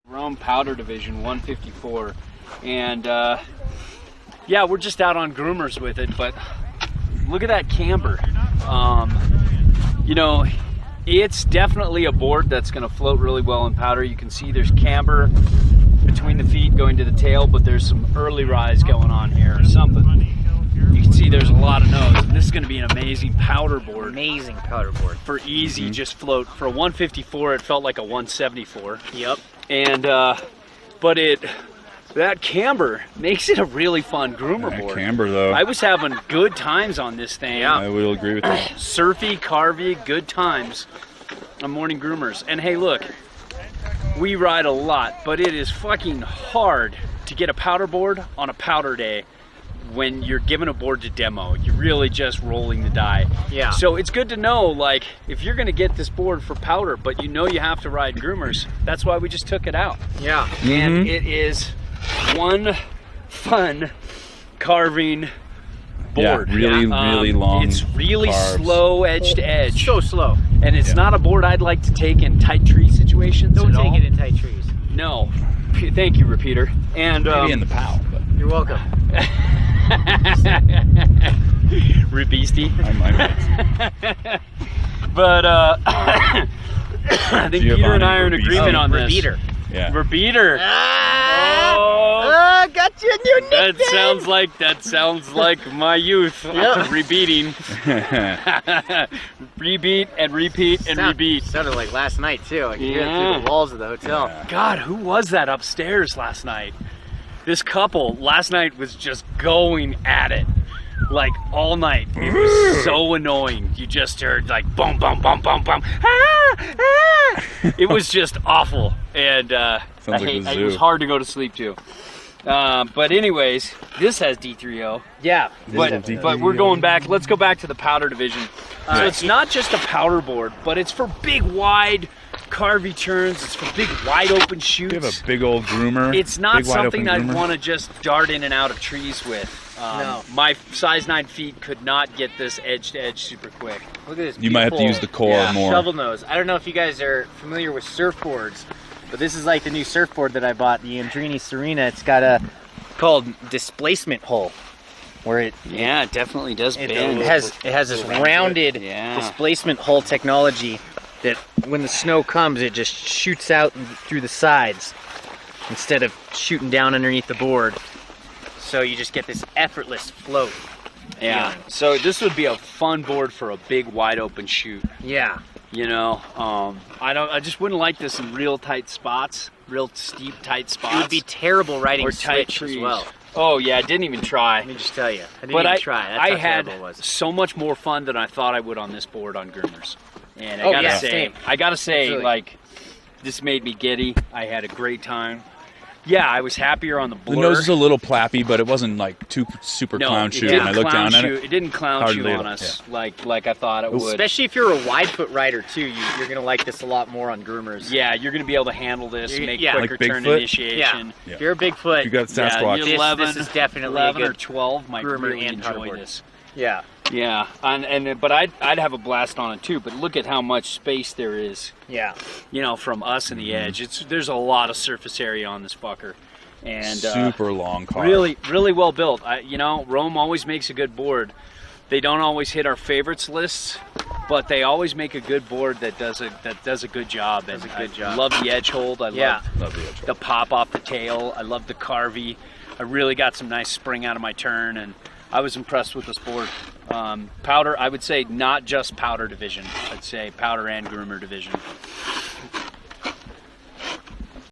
Rome Powder Division 154, and yeah, we're just out on groomers with it, but look at that camber. You know, it's definitely a board that's going to float really well in powder. You can see there's camber between the feet going to the tail, but there's some early rise going on here or something. You can see there's a lot of nose, and this is going to be an amazing powder board. Amazing powder board. For easy, just float. For a 154, it felt like a 174. Yep. And, but that camber makes it a really fun groomer board. Camber, though. I was having good times on this thing. Yeah, I will agree with that. Surfy, carvy, good times on morning groomers. And hey, look, we ride a lot, but it is fucking hard to get a powder board on a powder day when you're given a board to demo. You're really just rolling the die. Yeah. So it's good to know, like, if you're gonna get this board for powder, but you know you have to ride groomers, that's why we just took it out. Yeah. And it is one fun carving board. Yeah, really long. It's really carbs. slow edge to edge. So slow. And it's not a board I'd like to take in tight tree situations. Don't at take all. it in tight trees. No. Thank you, Repeater. And Maybe in the POW, but You're welcome. Rebeasty. I But I think Peter and I are in agreement on this. Repeater. yeah. Repeater. Got you a new nickname. That sounds like my youth. Yeah. Rebeating. Rebeat and repeat and rebeat. Sounded like last night too. I could hear it Yeah. through the walls of the hotel. Yeah. God, who was that upstairs last night? This couple last night was just going at it like all night. It was so annoying. You just heard like bum bum bum bum bum. Ah, ah. It was just awful, and it was hard to go to sleep to. But anyways, this has D3O. Yeah. But we're going back. Let's go back to the powder division. So it's not just a powder board, but it's for big, wide, carvy turns. It's for big, wide open shoots. You have a big old groomer. It's not big, wide something open I'd groomer. want to just dart in and out of trees with. No. My size 9 feet could not get this edge to edge super quick. Look at this. You might have to use the core more. Shovel nose. I don't know if you guys are familiar with surfboards, but this is like the new surfboard that I bought, the Andrini Serena. It's got a called displacement hull, where it definitely does it has this rounded displacement hull technology that when the snow comes, it just shoots out through the sides instead of shooting down underneath the board. So you just get this effortless float. Yeah. So this would be a fun board for a big, wide open shoot. Yeah. You know, I just wouldn't like this in real tight spots, real steep, tight spots. It would be terrible riding or tight switch trees as well. Oh yeah, I didn't even try. Let me just tell you, I didn't even try. That's I how had terrible it was. so much more fun than I thought I would on this board on groomers. And Oh, I yeah, gotta same. say, Absolutely. like, this made me giddy. I had a great time. Yeah, I was happier on the blur. The nose is a little plappy, but it wasn't like too super clown shoe. When I looked down at it, it didn't clown shoe on us like I thought it would. Especially if you're a wide foot rider too, you're gonna like this a lot more on groomers. Yeah, you're gonna be able to handle this, make quicker Like turn Bigfoot? initiation. Yeah. If you're a Bigfoot, you got Sasquatch. you're 11, this is definitely 11 a or good 12 might groomer really and enjoy paddleboard. this. Yeah. Yeah, but I'd have a blast on it too. But look at how much space there is. Yeah. You know, from us and the edge, there's a lot of surface area on this fucker, and super long car. really well built. Rome always makes a good board. They don't always hit our favorites lists, but they always make a good board that does a good job. Does a good I job. love the edge hold. I Love the edge the pop off the tail. I love the carvy. I really got some nice spring out of my turn, and I was impressed with this board. Powder, I would say not just powder division. I'd say powder and groomer division.